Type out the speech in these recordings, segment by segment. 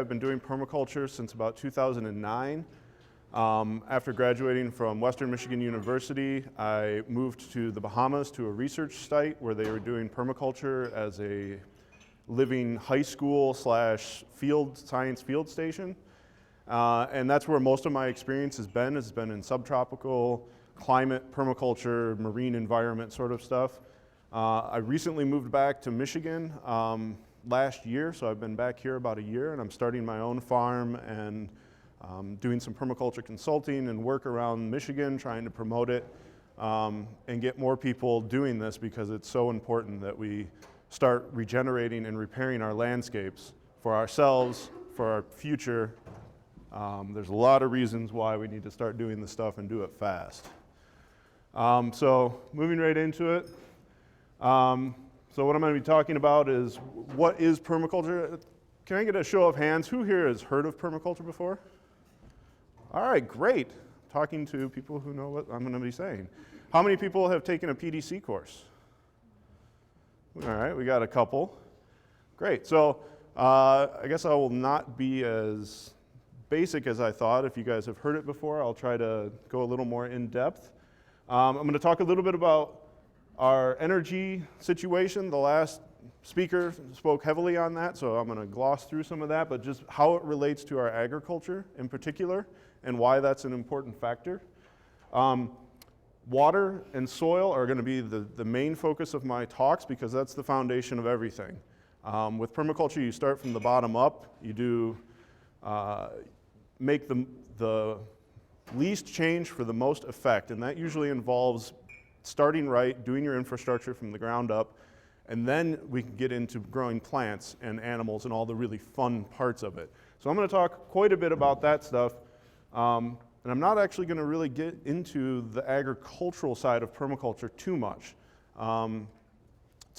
I've been doing permaculture since about 2009. After graduating from Western Michigan University, I moved to the Bahamas to a research site where they were doing permaculture as a living high school / science field station. And that's where most of my experience has been in subtropical climate, permaculture, marine environment sort of stuff. I recently moved back to Michigan last year, so I've been back here about a year, and I'm starting my own farm and doing some permaculture consulting and work around Michigan, trying to promote it and get more people doing this because it's so important that we start regenerating and repairing our landscapes for ourselves, for our future. There's a lot of reasons why we need to start doing this stuff and do it fast. So moving right into it. So what I'm going to be talking about is what is permaculture. Can I get a show of hands? Who here has heard of permaculture before? All right, great. Talking to people who know what I'm going to be saying. How many people have taken a PDC course? All right, we got a couple. Great. So I guess I will not be as basic as I thought. If you guys have heard it before, I'll try to go a little more in depth. I'm going to talk a little bit about our energy situation. The last speaker spoke heavily on that, so I'm going to gloss through some of that, but just how it relates to our agriculture in particular and why that's an important factor. Water and soil are going to be the main focus of my talks because that's the foundation of everything. With permaculture, you start from the bottom up. You do make the least change for the most effect, and that usually involves starting right, doing your infrastructure from the ground up, and then we can get into growing plants and animals and all the really fun parts of it. So I'm going to talk quite a bit about that stuff, and I'm not actually going to really get into the agricultural side of permaculture too much. To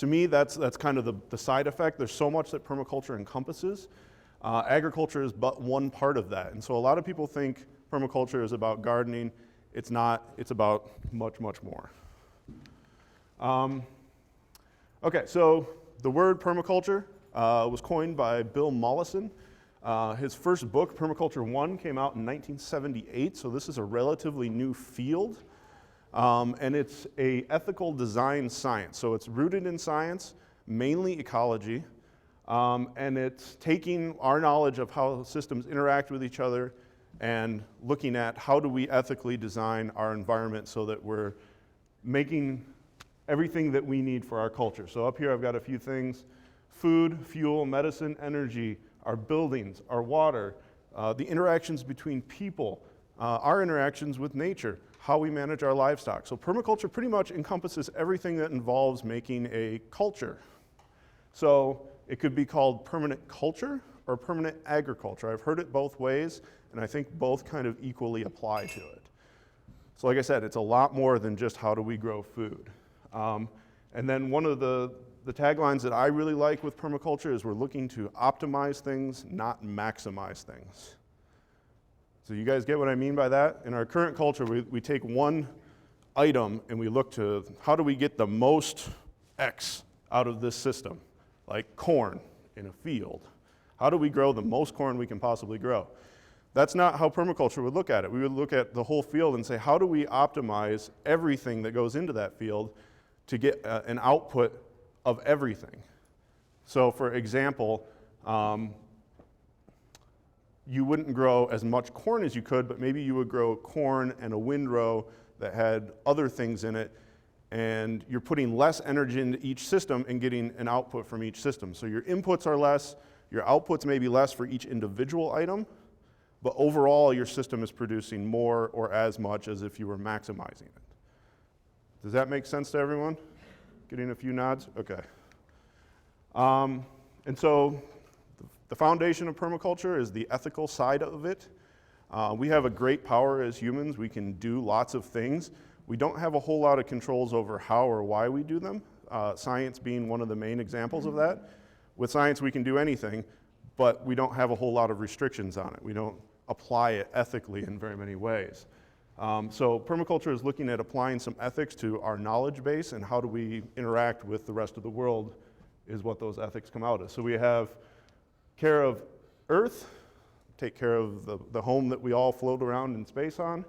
me, that's kind of the side effect. There's so much that permaculture encompasses. Agriculture is but one part of that, and so a lot of people think permaculture is about gardening. It's not. It's about much, much more. Okay, so the word permaculture was coined by Bill Mollison. His first book, Permaculture 1, came out in 1978, so this is a relatively new field. And it's an ethical design science, so it's rooted in science, mainly ecology, and it's taking our knowledge of how systems interact with each other and looking at how do we ethically design our environment so that we're making everything that we need for our culture. So up here I've got a few things: food, fuel, medicine, energy, our buildings, our water, the interactions between people, our interactions with nature, how we manage our livestock. So permaculture pretty much encompasses everything that involves making a culture. So it could be called permanent culture or permanent agriculture. I've heard it both ways, and I think both kind of equally apply to it. So like I said, it's a lot more than just how do we grow food. And then one of the taglines that I really like with permaculture is we're looking to optimize things, not maximize things. So you guys get what I mean by that? In our current culture, we take one item and we look to how do we get the most X out of this system, like corn in a field. How do we grow the most corn we can possibly grow? That's not how permaculture would look at it. We would look at the whole field and say, how do we optimize everything that goes into that field to get an output of everything? So for example, you wouldn't grow as much corn as you could, but maybe you would grow corn and a windrow that had other things in it, and you're putting less energy into each system and getting an output from each system. So your inputs are less, your outputs may be less for each individual item, but overall your system is producing more or as much as if you were maximizing it. Does that make sense to everyone? Getting a few nods? Okay. And so the foundation of permaculture is the ethical side of it. We have a great power as humans. We can do lots of things. We don't have a whole lot of controls over how or why we do them, science being one of the main examples of that. With science, we can do anything, but we don't have a whole lot of restrictions on it. We don't apply it ethically in very many ways. So permaculture is looking at applying some ethics to our knowledge base and how do we interact with the rest of the world is what those ethics come out as. So we have care of Earth, take care of the home that we all float around in space on,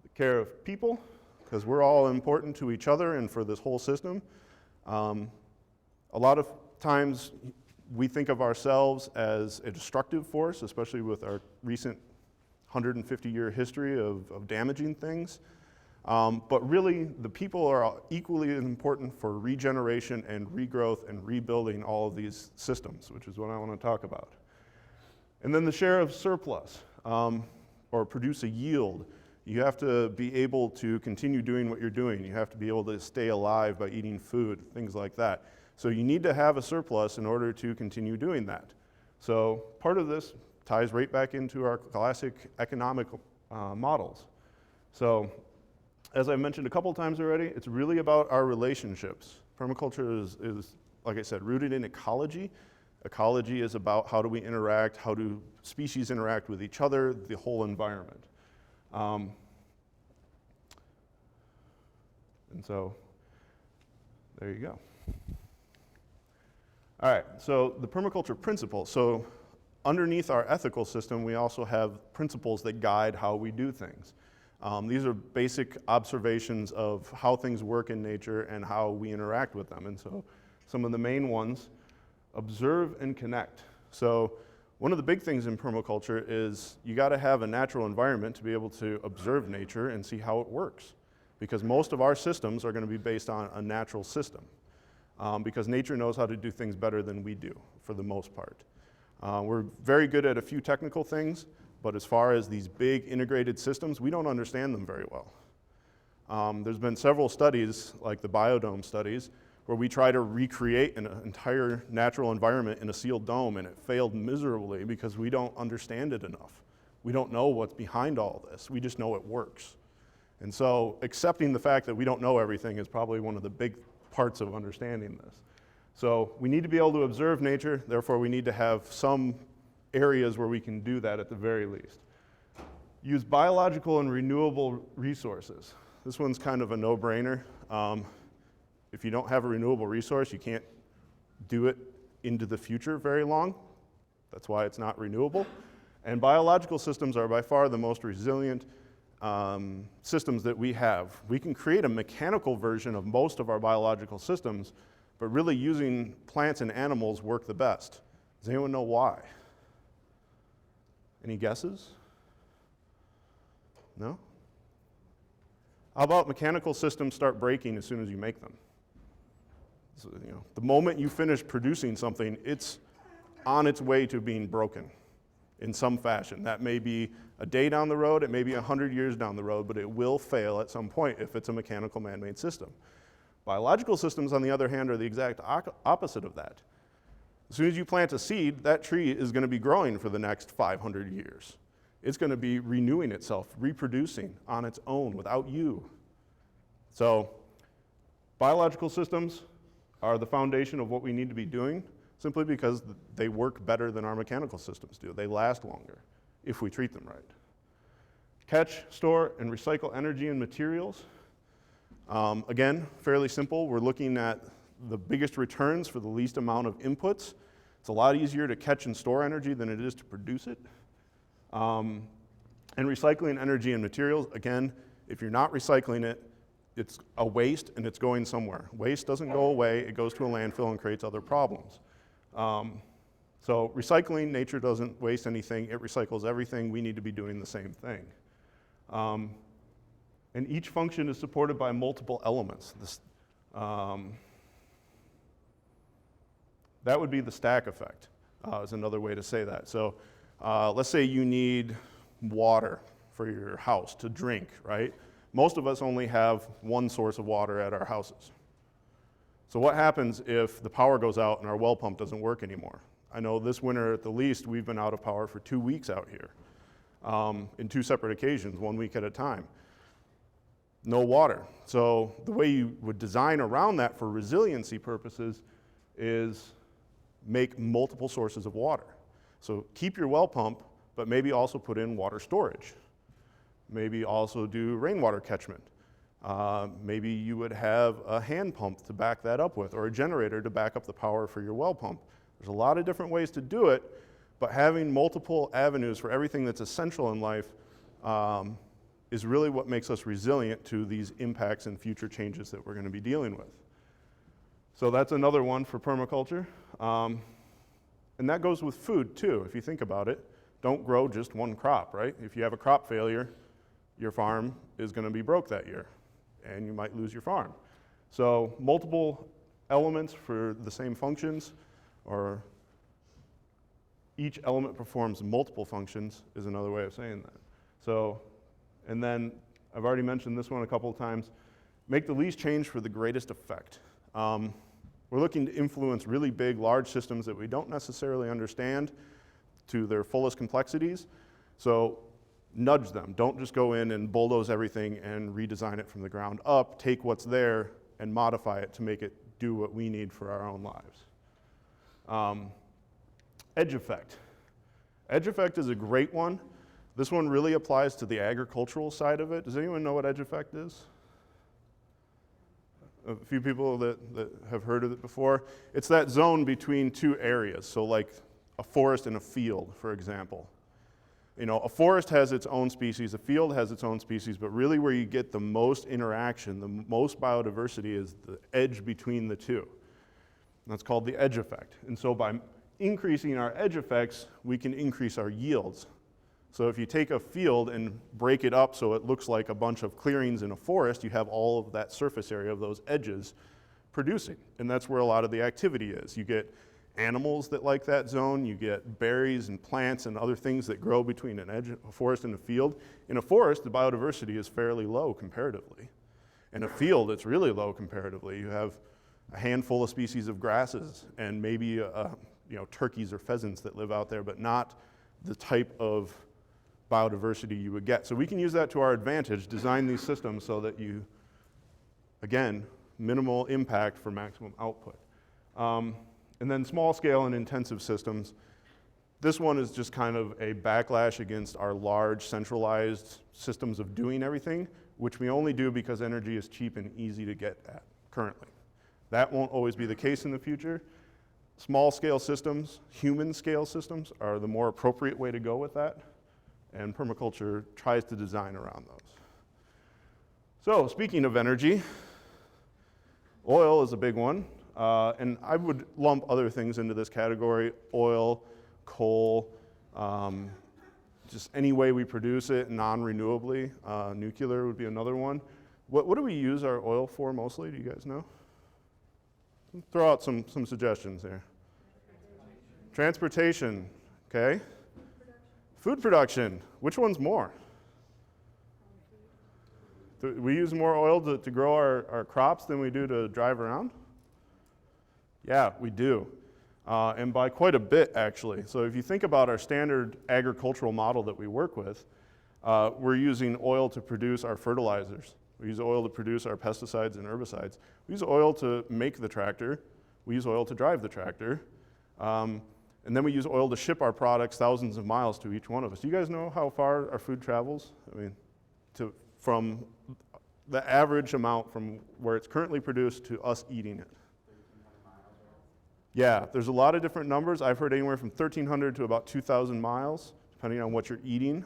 take care of people, because we're all important to each other and for this whole system. A lot of times we think of ourselves as a destructive force, especially with our recent 150-year history of damaging things. But really, the people are equally important for regeneration and regrowth and rebuilding all of these systems, which is what I want to talk about. And then the share of surplus, or produce a yield. You have to be able to continue doing what you're doing. You have to be able to stay alive by eating food, things like that. So you need to have a surplus in order to continue doing that. So part of this ties right back into our classic economic models. So as I mentioned a couple times already, it's really about our relationships. Permaculture is, like I said, rooted in ecology. Ecology is about how do we interact, how do species interact with each other, the whole environment. And so, there you go. All right, so the permaculture principles. So underneath our ethical system, we also have principles that guide how we do things. These are basic observations of how things work in nature and how we interact with them. And so some of the main ones, observe and connect. So one of the big things in permaculture is you got to have a natural environment to be able to observe nature and see how it works. Because most of our systems are going to be based on a natural system. Because nature knows how to do things better than we do, for the most part. We're very good at a few technical things, but as far as these big integrated systems, we don't understand them very well. There's been several studies, like the biodome studies, where we try to recreate an entire natural environment in a sealed dome, and it failed miserably because we don't understand it enough. We don't know what's behind all this. We just know it works. And so accepting the fact that we don't know everything is probably one of the big parts of understanding this. So we need to be able to observe nature, therefore we need to have some areas where we can do that at the very least. Use biological and renewable resources. This one's kind of a no-brainer. If you don't have a renewable resource, you can't do it into the future very long. That's why it's not renewable. And biological systems are by far the most resilient systems that we have. We can create a mechanical version of most of our biological systems, but really using plants and animals work the best. Does anyone know why? Any guesses? No? How about mechanical systems start breaking as soon as you make them? So, the moment you finish producing something, it's on its way to being broken in some fashion. That may be a day down the road, it may be 100 years down the road, but it will fail at some point if it's a mechanical man-made system. Biological systems, on the other hand, are the exact opposite of that. As soon as you plant a seed, that tree is going to be growing for the next 500 years. It's going to be renewing itself, reproducing on its own without you. So, biological systems are the foundation of what we need to be doing, simply because they work better than our mechanical systems do. They last longer if we treat them right. Catch, store, and recycle energy and materials. Again, fairly simple. We're looking at the biggest returns for the least amount of inputs. It's a lot easier to catch and store energy than it is to produce it. And recycling energy and materials, again, if you're not recycling it, it's a waste and it's going somewhere. Waste doesn't go away, it goes to a landfill and creates other problems. So recycling, nature doesn't waste anything, it recycles everything. We need to be doing the same thing. And each function is supported by multiple elements. That would be the stack effect, is another way to say that. So let's say you need water for your house to drink, right? Most of us only have one source of water at our houses. So what happens if the power goes out and our well pump doesn't work anymore? I know this winter at the least we've been out of power for 2 weeks out here, in 2 separate occasions, 1 week at a time. No water. So the way you would design around that for resiliency purposes is make multiple sources of water. So keep your well pump, but maybe also put in water storage. Maybe also do rainwater catchment. Maybe you would have a hand pump to back that up with, or a generator to back up the power for your well pump. There's a lot of different ways to do it, But having multiple avenues for everything that's essential in life is really what makes us resilient to these impacts and future changes that we're going to be dealing with. So that's another one for permaculture. And that goes with food too, if you think about it. Don't grow just one crop, right? If you have a crop failure, your farm is going to be broke that year, and you might lose your farm. So multiple elements for the same functions, or each element performs multiple functions is another way of saying that. So, and then I've already mentioned this one a couple of times, make the least change for the greatest effect. We're looking to influence really big, large systems that we don't necessarily understand to their fullest complexities. So nudge them. Don't just go in and bulldoze everything and redesign it from the ground up. Take what's there and modify it to make it do what we need for our own lives. Edge effect. Edge effect is a great one. This one really applies to the agricultural side of it. Does anyone know what edge effect is? A few people that have heard of it before. It's that zone between two areas. So like a forest and a field, for example. You know, a forest has its own species, a field has its own species, but really where you get the most interaction, the most biodiversity is the edge between the two. And that's called the edge effect. And so by increasing our edge effects, we can increase our yields. So if you take a field and break it up so it looks like a bunch of clearings in a forest, you have all of that surface area of those edges producing. And that's where a lot of the activity is. You get animals that like that zone, you get berries and plants and other things that grow between an edge, a forest and a field. In a forest, the biodiversity is fairly low comparatively. In a field, it's really low comparatively. You have a handful of species of grasses and maybe turkeys or pheasants that live out there, but not the type of biodiversity you would get. So we can use that to our advantage, design these systems so that you, again, minimal impact for maximum output. And then small scale and intensive systems. This one is just kind of a backlash against our large centralized systems of doing everything, which we only do because energy is cheap and easy to get at currently. That won't always be the case in the future. Small scale systems, human scale systems are the more appropriate way to go with that. And permaculture tries to design around those. So speaking of energy, oil is a big one. And I would lump other things into this category: oil, coal, just any way we produce it non-renewably. Nuclear would be another one. What do we use our oil for mostly? Do you guys know? Throw out some suggestions here. Transportation, okay. Food production, which one's more? We use more oil to grow our crops than we do to drive around? Yeah, we do. And by quite a bit, actually. So if you think about our standard agricultural model that we work with, we're using oil to produce our fertilizers. We use oil to produce our pesticides and herbicides. We use oil to make the tractor. We use oil to drive the tractor. And then we use oil to ship our products thousands of miles to each one of us. Do you guys know how far our food travels? I mean, from the average amount from where it's currently produced to us eating it. Yeah, there's a lot of different numbers. I've heard anywhere from 1,300 to about 2,000 miles, depending on what you're eating.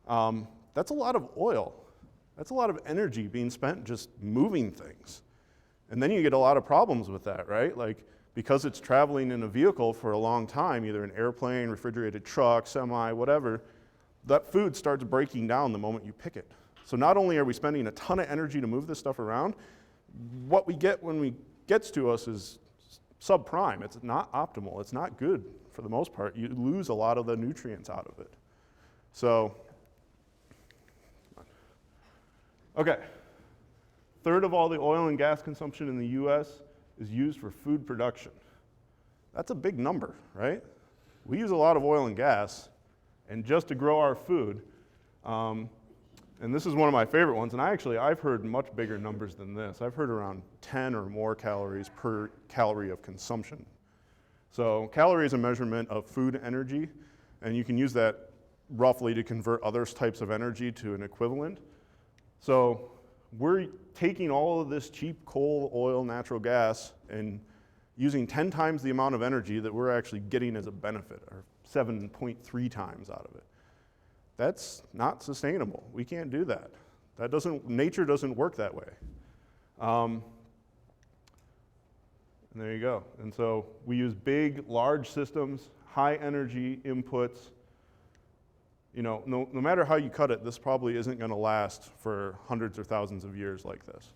That's a lot of oil. That's a lot of energy being spent just moving things. And then you get a lot of problems with that, right? Like, because it's traveling in a vehicle for a long time, either an airplane, refrigerated truck, semi, whatever, that food starts breaking down the moment you pick it. So not only are we spending a ton of energy to move this stuff around, what we get when it gets to us is subprime. It's not optimal. It's not good for the most part. You lose a lot of the nutrients out of it. So, okay. Third of all the oil and gas consumption in the US is used for food production. That's a big number, right? We use a lot of oil and gas, and just to grow our food, and this is one of my favorite ones, and I've heard much bigger numbers than this. I've heard around 10 or more calories per calorie of consumption. So calorie is a measurement of food energy, and you can use that roughly to convert other types of energy to an equivalent. So we're taking all of this cheap coal, oil, natural gas, and using 10 times the amount of energy that we're actually getting as a benefit. Our 7.3 times out of it. That's not sustainable. We can't do that. Nature doesn't work that way. And there you go. And so we use big, large systems, high energy inputs. No matter how you cut it, this probably isn't going to last for hundreds or thousands of years like this.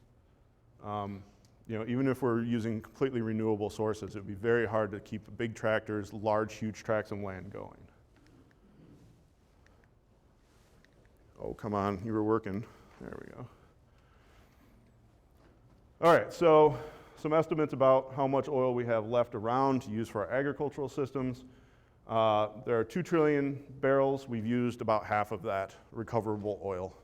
Even if we're using completely renewable sources, it would be very hard to keep big tractors, large, huge tracts of land going. Oh, come on, you were working. There we go. All right, so some estimates about how much oil we have left around to use for our agricultural systems. There are 2 trillion barrels. We've used about half of that recoverable oil.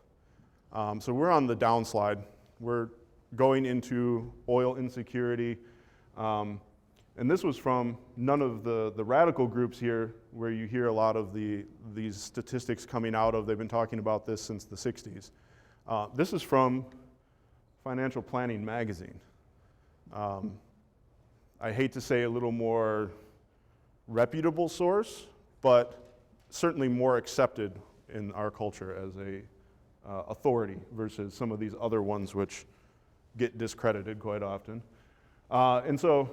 So we're on the downslide. We're going into oil insecurity. And this was from none of the radical groups here where you hear a lot of these statistics coming out of. They've been talking about this since the 60s. This is from Financial Planning magazine. I hate to say a little more reputable source, but certainly more accepted in our culture as a authority versus some of these other ones which get discredited quite often. And so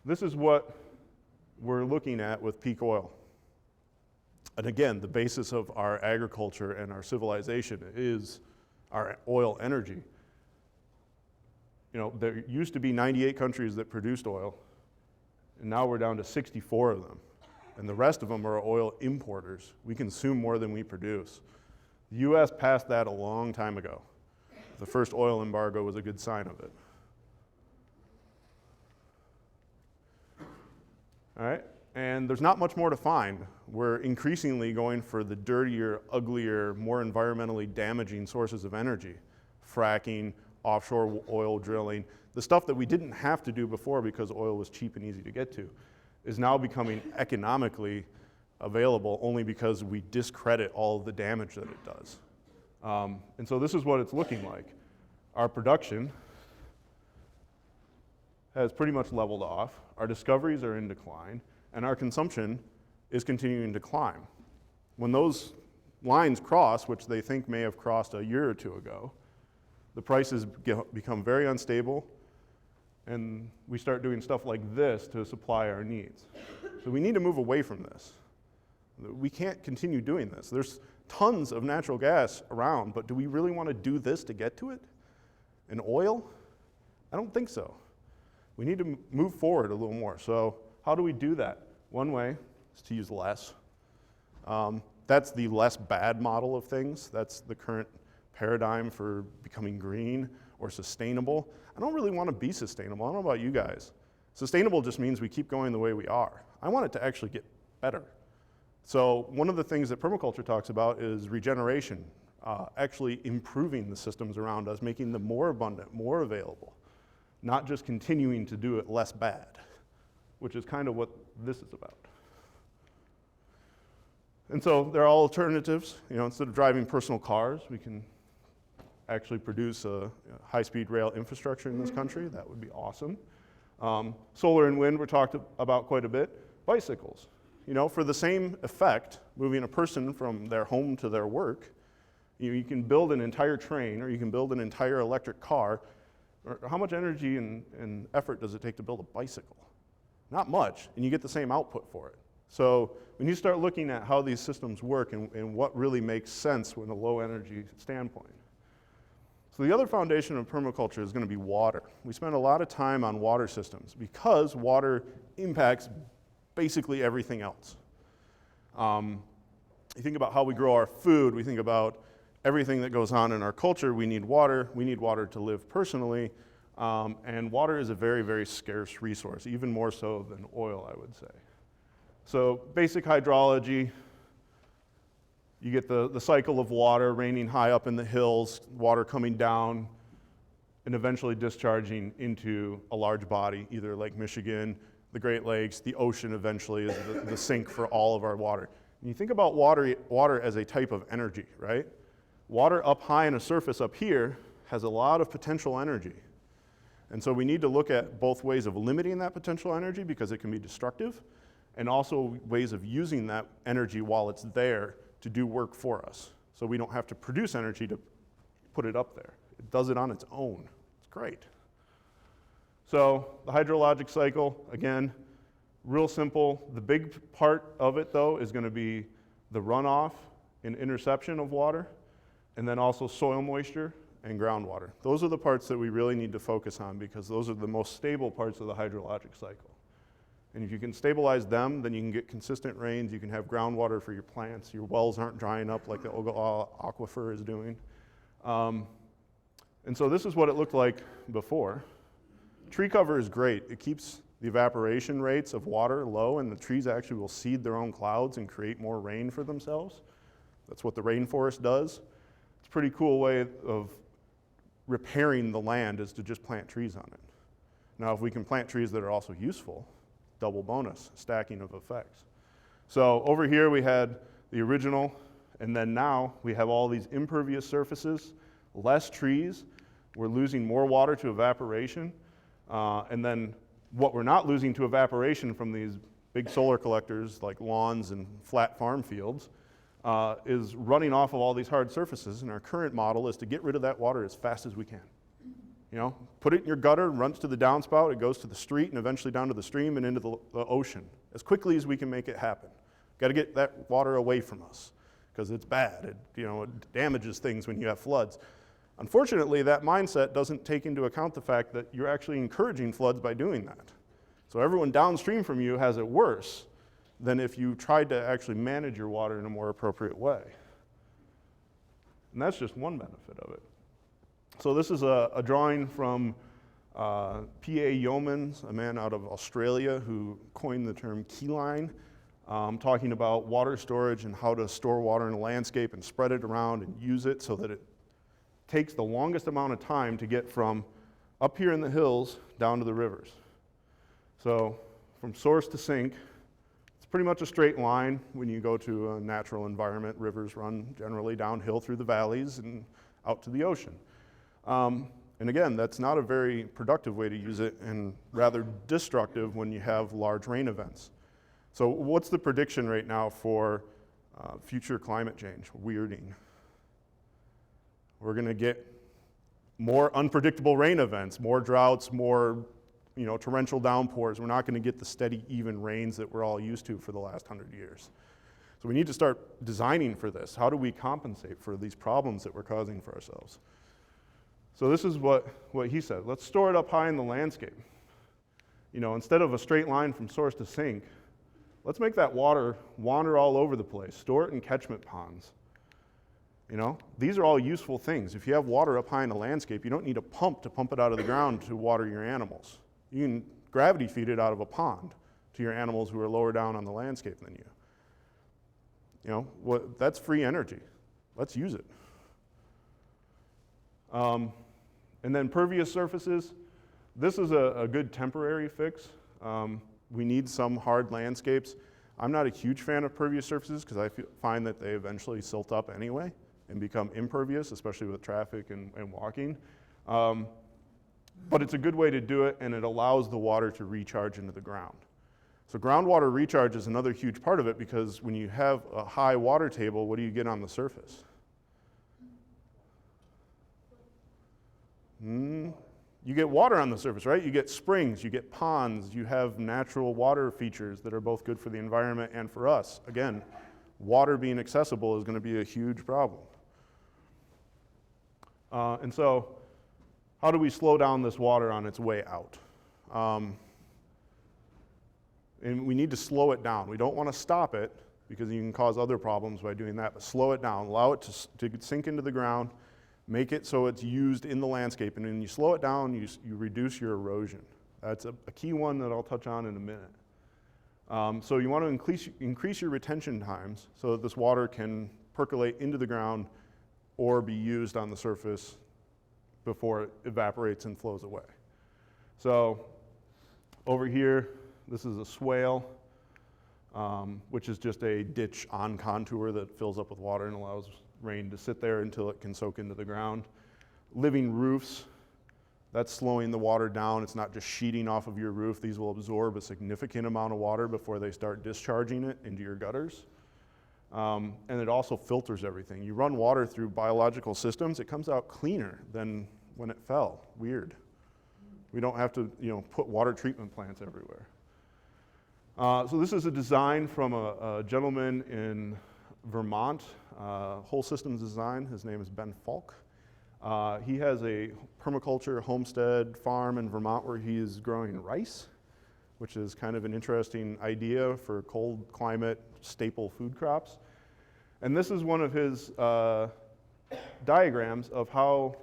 this is what we're looking at with peak oil. And again, the basis of our agriculture and our civilization is our oil energy. There used to be 98 countries that produced oil, and now we're down to 64 of them. And the rest of them are oil importers. We consume more than we produce. The US passed that a long time ago. The first oil embargo was a good sign of it. All right, and there's not much more to find. We're increasingly going for the dirtier, uglier, more environmentally damaging sources of energy. Fracking, offshore oil drilling, the stuff that we didn't have to do before because oil was cheap and easy to get to, is now becoming economically available only because we discredit all of the damage that it does. And so this is what it's looking like. Our production has pretty much leveled off, our discoveries are in decline, and our consumption is continuing to climb. When those lines cross, which they think may have crossed a year or two ago, the prices become very unstable, and we start doing stuff like this to supply our needs. So we need to move away from this. We can't continue doing this. There's tons of natural gas around, but do we really want to do this to get to it? And oil? I don't think so. We need to move forward a little more. So how do we do that? One way is to use less. That's the less bad model of things. That's the current paradigm for becoming green or sustainable. I don't really want to be sustainable. I don't know about you guys. Sustainable just means we keep going the way we are. I want it to actually get better. So one of the things that permaculture talks about is regeneration, actually improving the systems around us, making them more abundant, more available, not just continuing to do it less bad, which is kind of what this is about. And so there are alternatives. Instead of driving personal cars, we can actually produce a high-speed rail infrastructure in this country. That would be awesome. Solar and wind were talked about quite a bit. Bicycles. For the same effect, moving a person from their home to their work, you can build an entire train or you can build an entire electric car. How much energy and effort does it take to build a bicycle? Not much, and you get the same output for it. So when you start looking at how these systems work and what really makes sense from a low energy standpoint. So the other foundation of permaculture is going to be water. We spend a lot of time on water systems because water impacts basically everything else. You think about how we grow our food, we think about everything that goes on in our culture. We need water to live personally, and water is a very, very scarce resource, even more so than oil, I would say. So basic hydrology, you get the cycle of water raining high up in the hills, water coming down, and eventually discharging into a large body, either Lake Michigan, the Great Lakes, the ocean eventually is the sink for all of our water. And you think about water as a type of energy, right? Water up high on a surface up here has a lot of potential energy. And so we need to look at both ways of limiting that potential energy because it can be destructive, and also ways of using that energy while it's there to do work for us. So we don't have to produce energy to put it up there. It does it on its own. It's great. So the hydrologic cycle, again, real simple. The big part of it, though, is going to be the runoff and interception of water, and then also soil moisture and groundwater. Those are the parts that we really need to focus on because those are the most stable parts of the hydrologic cycle. And if you can stabilize them, then you can get consistent rains, you can have groundwater for your plants, your wells aren't drying up like the Ogallala Aquifer is doing. And so this is what it looked like before. Tree cover is great. It keeps the evaporation rates of water low, and the trees actually will seed their own clouds and create more rain for themselves. That's what the rainforest does. It's a pretty cool way of repairing the land is to just plant trees on it. Now, if we can plant trees that are also useful, double bonus, stacking of effects. So over here we had the original, and then now we have all these impervious surfaces, less trees. We're losing more water to evaporation. And then what we're not losing to evaporation from these big solar collectors like lawns and flat farm fields is running off of all these hard surfaces. And our current model is to get rid of that water as fast as we can. You know, put it in your gutter, runs to the downspout, it goes to the street and eventually down to the stream and into the ocean as quickly as we can make it happen. Got to get that water away from us because it's bad. It damages things when you have floods. Unfortunately, that mindset doesn't take into account the fact that you're actually encouraging floods by doing that. So everyone downstream from you has it worse than if you tried to actually manage your water in a more appropriate way. And that's just one benefit of it. So this is a drawing from P.A. Yeomans, a man out of Australia who coined the term keyline, talking about water storage and how to store water in a landscape and spread it around and use it so that it takes the longest amount of time to get from up here in the hills down to the rivers. So from source to sink, it's pretty much a straight line when you go to a natural environment. Rivers run generally downhill through the valleys and out to the ocean. And again, that's not a very productive way to use it and rather destructive when you have large rain events. So what's the prediction right now for future climate change? Weirding. We're going to get more unpredictable rain events, more droughts, more torrential downpours. We're not going to get the steady, even rains that we're all used to for the last 100 years. So we need to start designing for this. How do we compensate for these problems that we're causing for ourselves? So this is what he said. Let's store it up high in the landscape. Instead of a straight line from source to sink, let's make that water wander all over the place. Store it in catchment ponds. These are all useful things. If you have water up high in the landscape, you don't need a pump to pump it out of the ground to water your animals. You can gravity feed it out of a pond to your animals who are lower down on the landscape than you. That's free energy. Let's use it. And then pervious surfaces. This is a good temporary fix. We need some hard landscapes. I'm not a huge fan of pervious surfaces because I find that they eventually silt up anyway and become impervious, especially with traffic and walking. But it's a good way to do it, and it allows the water to recharge into the ground. So groundwater recharge is another huge part of it because when you have a high water table, what do you get on the surface? You get water on the surface, right? You get springs, you get ponds, you have natural water features that are both good for the environment and for us. Again, water being accessible is going to be a huge problem. And so, how do we slow down this water on its way out? And we need to slow it down. We don't want to stop it because you can cause other problems by doing that, but slow it down. Allow it to sink into the ground. Make it so it's used in the landscape, and when you slow it down, you reduce your erosion. That's a key one that I'll touch on in a minute. So you want to increase your retention times so that this water can percolate into the ground or be used on the surface before it evaporates and flows away. So over here, this is a swale, which is just a ditch on contour that fills up with water and allows rain to sit there until it can soak into the ground. Living roofs, That's slowing the water down. It's not just sheeting off of your roof. These will absorb a significant amount of water before they start discharging it into your gutters. And it also filters everything. You run water through biological systems, it comes out cleaner than when it fell. Weird. We don't have to, put water treatment plants everywhere. So this is a design from a gentleman in Vermont, Whole Systems Design. His name is Ben Falk. He has a permaculture homestead farm in Vermont where he is growing rice, which is kind of an interesting idea for cold climate staple food crops. And this is one of his diagrams of how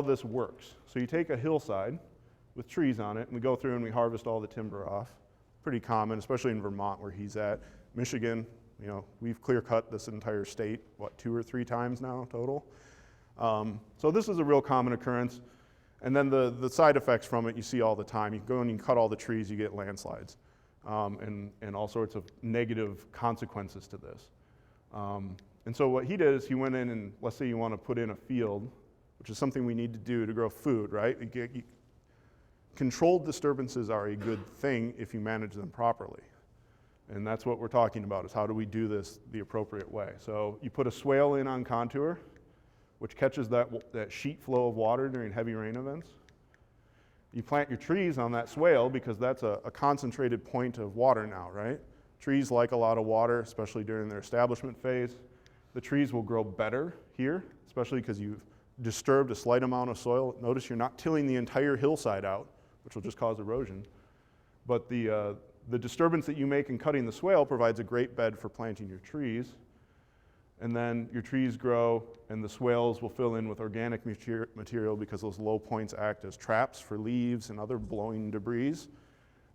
this works. So you take a hillside with trees on it, and we go through and we harvest all the timber off. Pretty common, especially in Vermont where he's at. Michigan, we've clear cut this entire state, 2 or 3 times now total. So this is a real common occurrence. And then the side effects from it you see all the time. You go and you cut all the trees, you get landslides, and all sorts of negative consequences to this. And so what he did is he went in and, let's say you want to put in a field, which is something we need to do to grow food, right? Controlled disturbances are a good thing if you manage them properly. And that's what we're talking about, is how do we do this the appropriate way. So you put a swale in on contour, which catches that sheet flow of water during heavy rain events. You plant your trees on that swale because that's a concentrated point of water now, right? Trees like a lot of water, especially during their establishment phase. The trees will grow better here, especially because you've disturbed a slight amount of soil. Notice you're not tilling the entire hillside out, which will just cause erosion. But the disturbance that you make in cutting the swale provides a great bed for planting your trees. And then your trees grow, and the swales will fill in with organic material because those low points act as traps for leaves and other blowing debris.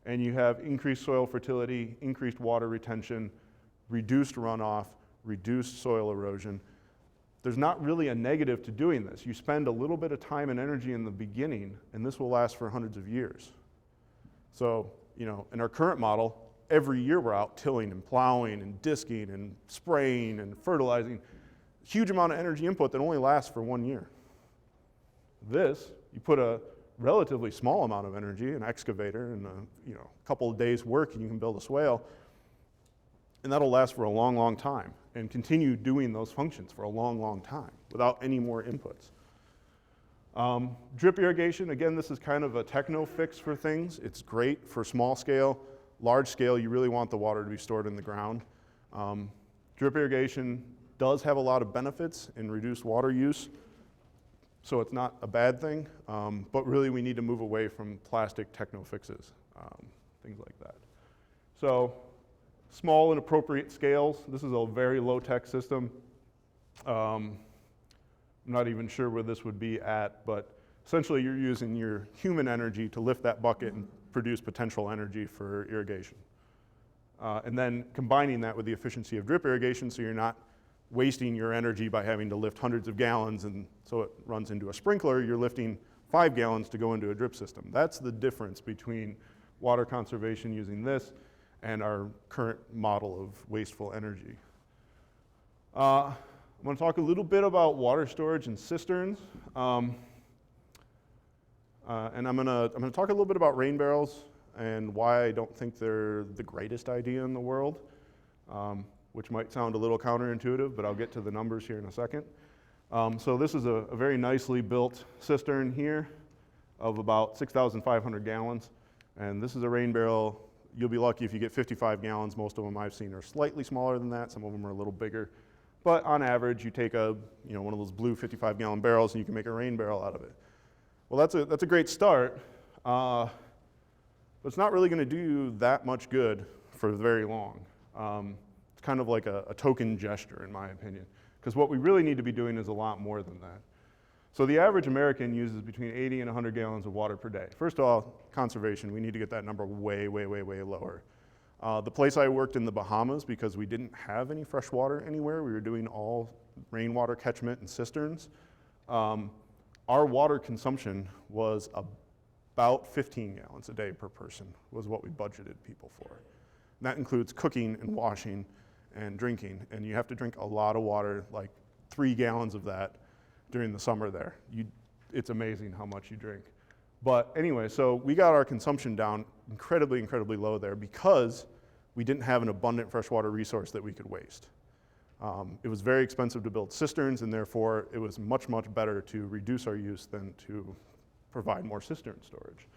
And you have increased soil fertility, increased water retention, reduced runoff, reduced soil erosion. There's not really a negative to doing this. You spend a little bit of time and energy in the beginning, and this will last for hundreds of years. So, in our current model, every year we're out tilling and plowing and disking and spraying and fertilizing. Huge amount of energy input that only lasts for 1 year. This, you put a relatively small amount of energy, an excavator, and a couple of days work, and you can build a swale, and that'll last for a long, long time and continue doing those functions for a long, long time without any more inputs. Drip irrigation, again, this is kind of a techno fix for things. It's great for small scale. Large scale, you really want the water to be stored in the ground. Drip irrigation does have a lot of benefits in reduced water use, so it's not a bad thing, but really we need to move away from plastic techno fixes, things like that. So, small and appropriate scales. This is a very low-tech system. I'm not even sure where this would be at, but essentially you're using your human energy to lift that bucket and produce potential energy for irrigation. And then combining that with the efficiency of drip irrigation so you're not wasting your energy by having to lift hundreds of gallons and so it runs into a sprinkler, you're lifting 5 gallons to go into a drip system. That's the difference between water conservation using this and our current model of wasteful energy. I'm going to talk a little bit about water storage and cisterns. And I'm going to talk a little bit about rain barrels and why I don't think they're the greatest idea in the world, which might sound a little counterintuitive, but I'll get to the numbers here in a second. So this is a very nicely built cistern here of about 6,500 gallons. And this is a rain barrel. You'll be lucky if you get 55 gallons. Most of them I've seen are slightly smaller than that. Some of them are a little bigger. But on average, you take one of those blue 55-gallon barrels and you can make a rain barrel out of it. Well, that's a great start, but it's not really going to do that much good for very long. It's kind of like a token gesture, in my opinion, because what we really need to be doing is a lot more than that. So the average American uses between 80 and 100 gallons of water per day. First of all, conservation, we need to get that number way, way, way, way lower. The place I worked in the Bahamas, because we didn't have any fresh water anywhere, we were doing all rainwater catchment and cisterns. Our water consumption was about 15 gallons a day per person, was what we budgeted people for. And that includes cooking and washing and drinking. And you have to drink a lot of water, like 3 gallons of that during the summer there. It's amazing how much you drink. But anyway, so we got our consumption down incredibly, incredibly low there because we didn't have an abundant freshwater resource that we could waste. It was very expensive to build cisterns, and therefore it was much, much better to reduce our use than to provide more cistern storage.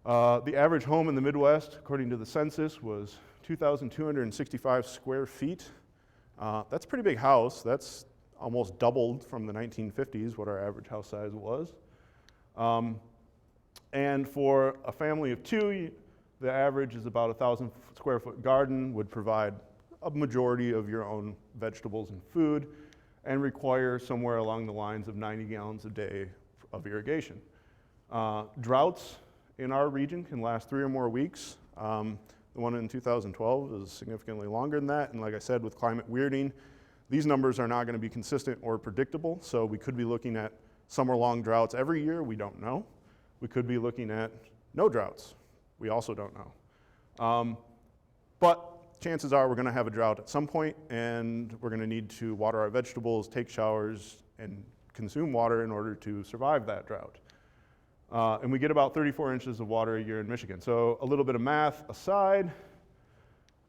The average home in the Midwest, according to the census, was 2,265 square feet. That's a pretty big house. That's almost doubled from the 1950s, what our average house size was. And for a family of two, the average is about 1,000 square foot garden, would provide a majority of your own vegetables and food, and require somewhere along the lines of 90 gallons a day of irrigation. Droughts in our region can last 3 or more weeks. The one in 2012 is significantly longer than that, and like I said, with climate weirding, these numbers are not going to be consistent or predictable, so we could be looking at summer-long droughts every year. We don't know. We could be looking at no droughts. We also don't know. But chances are we're going to have a drought at some point, and we're going to need to water our vegetables, take showers, and consume water in order to survive that drought. And we get about 34 inches of water a year in Michigan. So a little bit of math aside,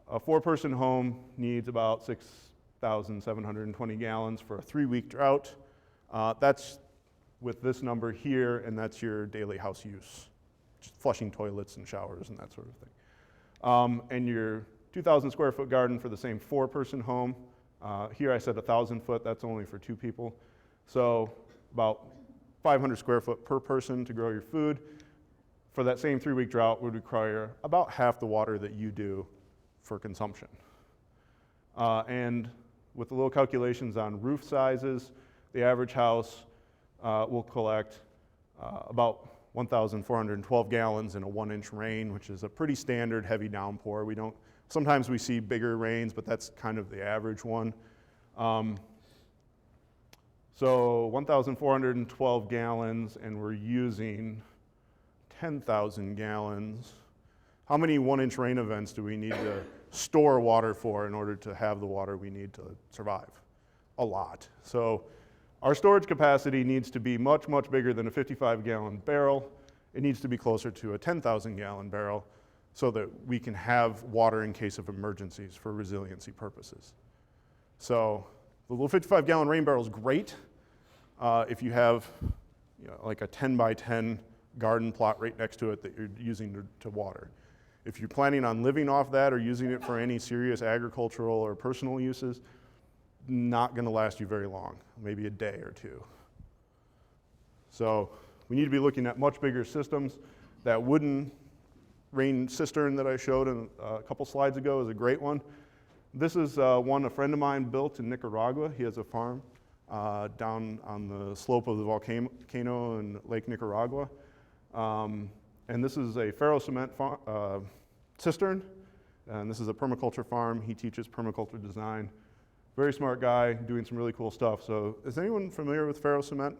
a 4-person home needs about 6,720 gallons for a 3-week drought. That's with this number here, and that's your daily house use, just flushing toilets and showers and that sort of thing. And your 2,000 square foot garden for the same 4-person home. Here I said 1,000 foot, that's only for 2 people. So about 500 square foot per person to grow your food. For that same 3-week drought would require about half the water that you do for consumption. And with the little calculations on roof sizes, the average house will collect about 1,412 gallons in a 1-inch rain, which is a pretty standard heavy downpour. Sometimes we see bigger rains, but that's kind of the average one. So 1,412 gallons, and we're using 10,000 gallons. How many 1-inch rain events do we need to store water for in order to have the water we need to survive? A lot. So our storage capacity needs to be much, much bigger than a 55-gallon barrel. It needs to be closer to a 10,000-gallon barrel so that we can have water in case of emergencies for resiliency purposes. So the little 55-gallon rain barrel is great if you have like a 10 by 10 garden plot right next to it that you're using to water. If you're planning on living off that or using it for any serious agricultural or personal uses, not going to last you very long, maybe a day or two. So we need to be looking at much bigger systems. That wooden rain cistern that I showed a couple slides ago is a great one. This is one a friend of mine built in Nicaragua. He has a farm down on the slope of the volcano in Lake Nicaragua. And this is a ferro-cement cistern, and this is a permaculture farm. He teaches permaculture design. Very smart guy, doing some really cool stuff. So is anyone familiar with ferro-cement?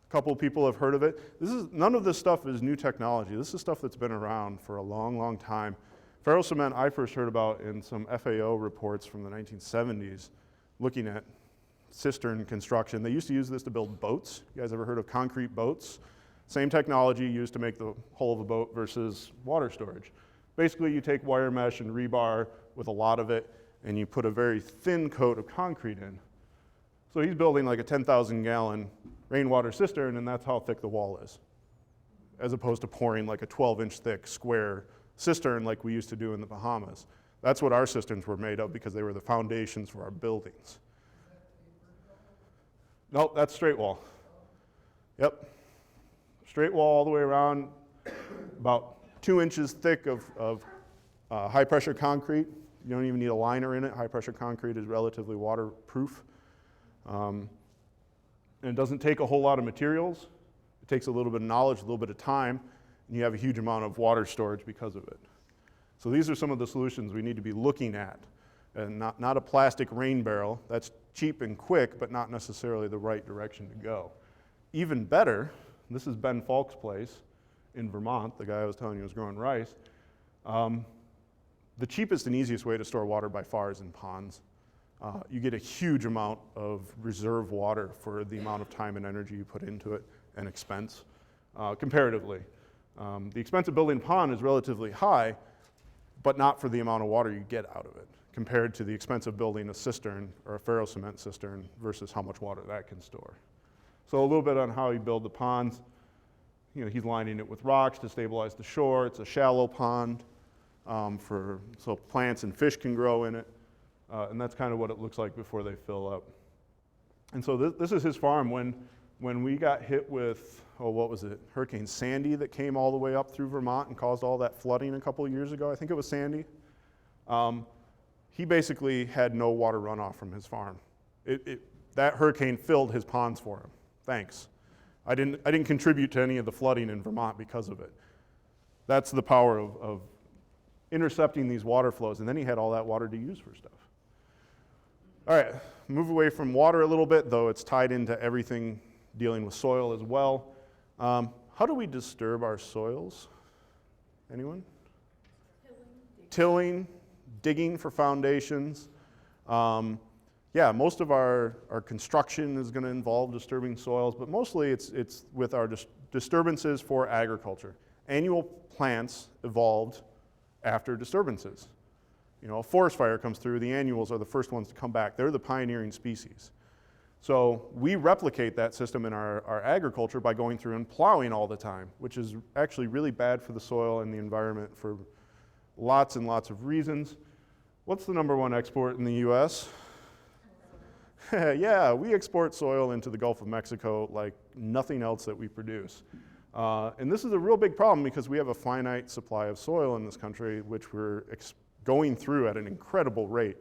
A couple people have heard of it. None of this stuff is new technology. This is stuff that's been around for a long, long time. Ferro-cement I first heard about in some FAO reports from the 1970s, looking at cistern construction. They used to use this to build boats. You guys ever heard of concrete boats? Same technology used to make the hull of a boat versus water storage. Basically, you take wire mesh and rebar with a lot of it, and you put a very thin coat of concrete in. So he's building like a 10,000-gallon rainwater cistern, and that's how thick the wall is, as opposed to pouring like a 12-inch thick square cistern like we used to do in the Bahamas. That's what our cisterns were made of because they were the foundations for our buildings. Nope, that's straight wall. Yep. Straight wall all the way around, about 2 inches thick of high-pressure concrete. You don't even need a liner in it. High-pressure concrete is relatively waterproof. And it doesn't take a whole lot of materials. It takes a little bit of knowledge, a little bit of time, and you have a huge amount of water storage because of it. So these are some of the solutions we need to be looking at. And not a plastic rain barrel. That's cheap and quick, but not necessarily the right direction to go. Even better, this is Ben Falk's place in Vermont, the guy I was telling you was growing rice. The cheapest and easiest way to store water by far is in ponds. You get a huge amount of reserve water for the amount of time and energy you put into it, and expense comparatively. The expense of building a pond is relatively high, but not for the amount of water you get out of it, compared to the expense of building a cistern or a ferrocement cistern versus how much water that can store. So a little bit on how you build the ponds. He's lining it with rocks to stabilize the shore. It's a shallow pond so plants and fish can grow in it. And that's kind of what it looks like before they fill up. And so this is his farm. When we got hit with, what was it, Hurricane Sandy that came all the way up through Vermont and caused all that flooding a couple of years ago, I think it was Sandy, he basically had no water runoff from his farm. That hurricane filled his ponds for him. Thanks. I didn't contribute to any of the flooding in Vermont because of it. That's the power of intercepting these water flows, and then he had all that water to use for stuff. All right, move away from water a little bit, though it's tied into everything dealing with soil as well. How do we disturb our soils? Anyone? Tilling, digging for foundations. Yeah, most of our construction is going to involve disturbing soils, but mostly it's with our disturbances for agriculture. Annual plants evolved after disturbances. A forest fire comes through, the annuals are the first ones to come back. They're the pioneering species. So we replicate that system in our agriculture by going through and plowing all the time, which is actually really bad for the soil and the environment for lots and lots of reasons. What's the #1 export in the US? Yeah, we export soil into the Gulf of Mexico like nothing else that we produce. And this is a real big problem because we have a finite supply of soil in this country, which we're going through at an incredible rate.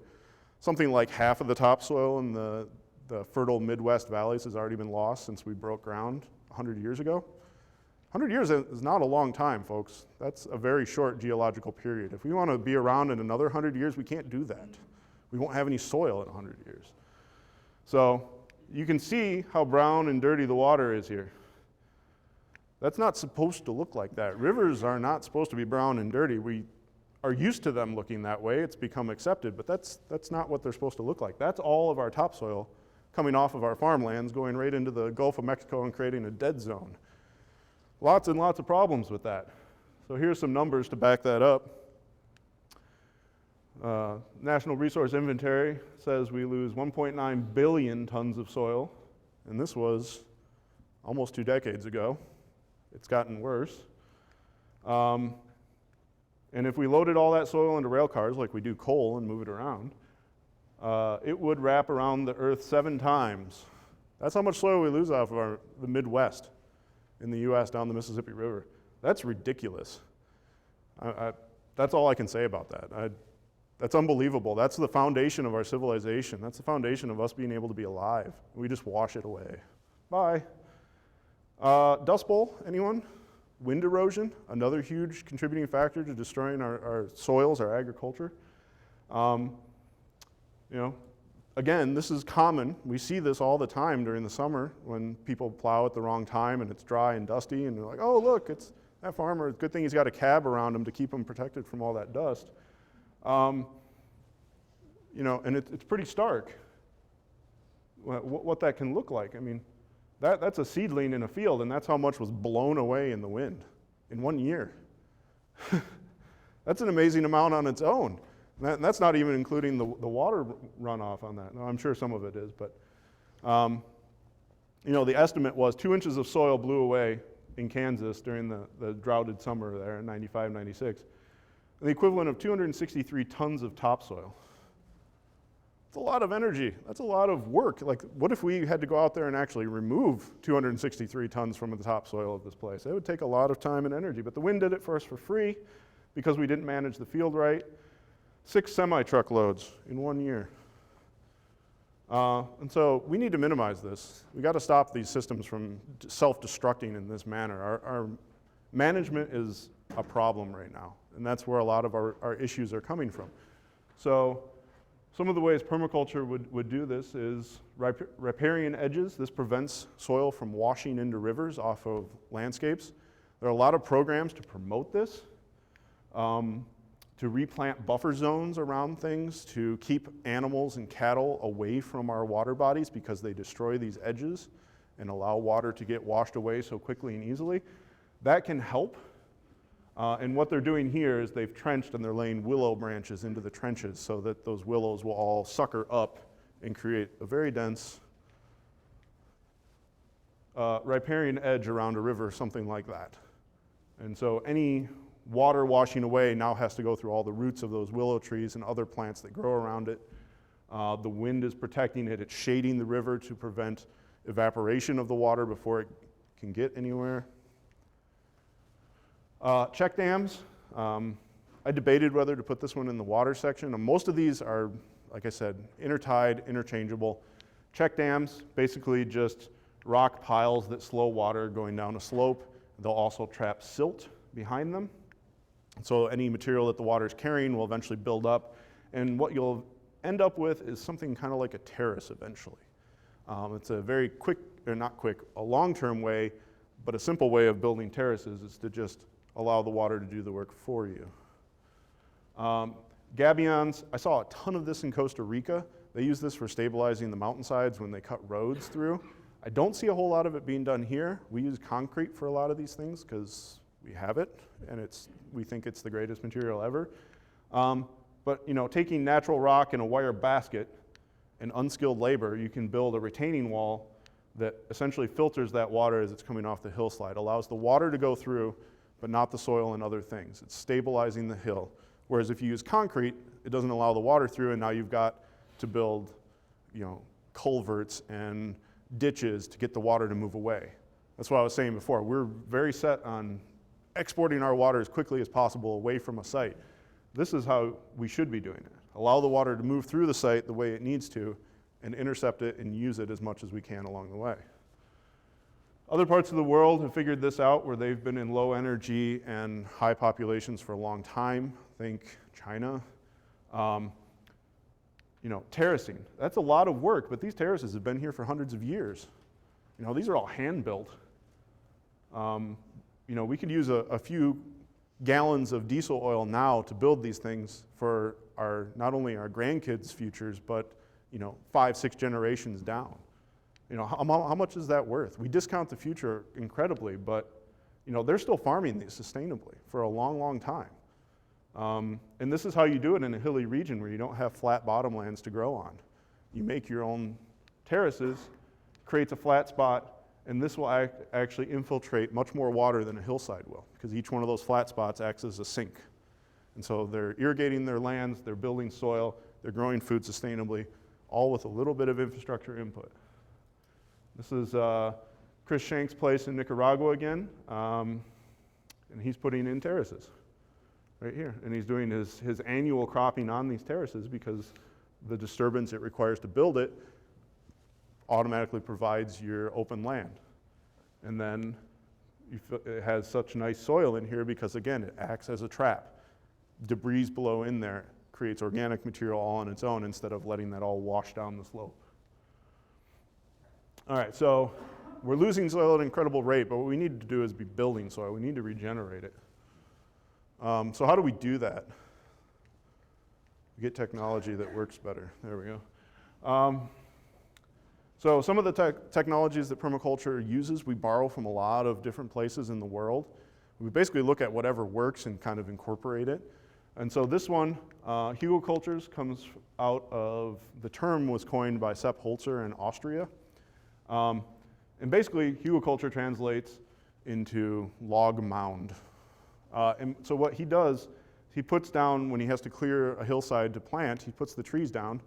Something like half of the topsoil in the fertile Midwest valleys has already been lost since we broke ground 100 years ago. 100 years is not a long time, folks. That's a very short geological period. If we want to be around in another 100 years, we can't do that. We won't have any soil in 100 years. So you can see how brown and dirty the water is here. That's not supposed to look like that. Rivers are not supposed to be brown and dirty. We are used to them looking that way. It's become accepted, but that's not what they're supposed to look like. That's all of our topsoil coming off of our farmlands, going right into the Gulf of Mexico and creating a dead zone. Lots and lots of problems with that. So here's some numbers to back that up. National Resource Inventory says we lose 1.9 billion tons of soil, and this was almost 2 decades ago. It's gotten worse. And if we loaded all that soil into rail cars like we do coal and move it around, it would wrap around the earth 7 times. That's how much soil we lose off of the Midwest in the US down the Mississippi River. That's ridiculous. That's all I can say about that. That's unbelievable. That's the foundation of our civilization. That's the foundation of us being able to be alive. We just wash it away. Bye. Dust Bowl, anyone? Wind erosion, another huge contributing factor to destroying our soils, our agriculture. Again, this is common. We see this all the time during the summer when people plow at the wrong time and it's dry and dusty and they're like, oh, look, it's that farmer. Good thing he's got a cab around him to keep him protected from all that dust. And it's pretty stark what that can look like. I mean, that's a seedling in a field, and that's how much was blown away in the wind in 1 year. That's an amazing amount on its own. And that's not even including the water runoff on that. Now, I'm sure some of it is, but the estimate was 2 inches of soil blew away in Kansas during the droughted summer there in 95, 96. The equivalent of 263 tons of topsoil. It's a lot of energy. That's a lot of work. Like, what if we had to go out there and actually remove 263 tons from the topsoil of this place? It would take a lot of time and energy, but the wind did it for us for free because we didn't manage the field right. 6 semi-truck loads in 1 year. And so we need to minimize this. We got to stop these systems from self-destructing in this manner. Our management is a problem right now, and that's where a lot of our issues are coming from. So some of the ways permaculture would do this is riparian edges. This prevents soil from washing into rivers off of landscapes. There are a lot of programs to promote this, to replant buffer zones around things, to keep animals and cattle away from our water bodies because they destroy these edges and allow water to get washed away so quickly and easily. That can help. And what they're doing here is they've trenched and they're laying willow branches into the trenches so that those willows will all sucker up and create a very dense riparian edge around a river, something like that. And so any water washing away now has to go through all the roots of those willow trees and other plants that grow around it. The wind is protecting it. It's shading the river to prevent evaporation of the water before it can get anywhere. Check dams. I debated whether to put this one in the water section. And most of these are, like I said, intertide, interchangeable. Check dams, basically just rock piles that slow water going down a slope. They'll also trap silt behind them. So any material that the water is carrying will eventually build up. And what you'll end up with is something kind of like a terrace eventually. It's a very quick, or not quick, a long-term way, but a simple way of building terraces is to just allow the water to do the work for you. Gabions, I saw a ton of this in Costa Rica. They use this for stabilizing the mountainsides when they cut roads through. I don't see a whole lot of it being done here. We use concrete for a lot of these things because we have it, and we think it's the greatest material ever. But you know, taking natural rock in a wire basket and unskilled labor, you can build a retaining wall that essentially filters that water as it's coming off the hillside, allows the water to go through, but not the soil and other things. It's stabilizing the hill. Whereas if you use concrete, it doesn't allow the water through, and now you've got to build, you know, culverts and ditches to get the water to move away. That's what I was saying before. We're very set on exporting our water as quickly as possible away from a site. This is how we should be doing it. Allow the water to move through the site the way it needs to, and intercept it and use it as much as we can along the way. Other parts of the world have figured this out where they've been in low energy and high populations for a long time. Think China. You know, terracing. That's a lot of work, but these terraces have been here for hundreds of years. You know, these are all hand-built. You know, we could use a few gallons of diesel oil now to build these things for our, not only our grandkids' futures, but, you know, 5, 6 generations down. You know, how much is that worth? We discount the future incredibly, but, you know, they're still farming these sustainably for a long, long time. And this is how you do it in a hilly region where you don't have flat bottomlands to grow on. You make your own terraces, creates a flat spot, and this will actually infiltrate much more water than a hillside will, because each one of those flat spots acts as a sink. And so they're irrigating their lands, they're building soil, they're growing food sustainably, all with a little bit of infrastructure input. This is Chris Shanks' place in Nicaragua again, and he's putting in terraces right here. And he's doing his annual cropping on these terraces because the disturbance it requires to build it automatically provides your open land. And then it has such nice soil in here because, again, it acts as a trap. Debris below in there creates organic material all on its own instead of letting that all wash down the slope. All right, so we're losing soil at an incredible rate, but what we need to do is be building soil. We need to regenerate it. So how do we do that? We get technology that works better. There we go. So some of the technologies that permaculture uses, we borrow from a lot of different places in the world. We basically look at whatever works and kind of incorporate it. And so this one, hugelkulturs, comes out of, the term was coined by Sepp Holzer in Austria. And basically, hugelkultur translates into log mound. And so what he does, he puts down, when he has to clear a hillside to plant, he puts the trees down,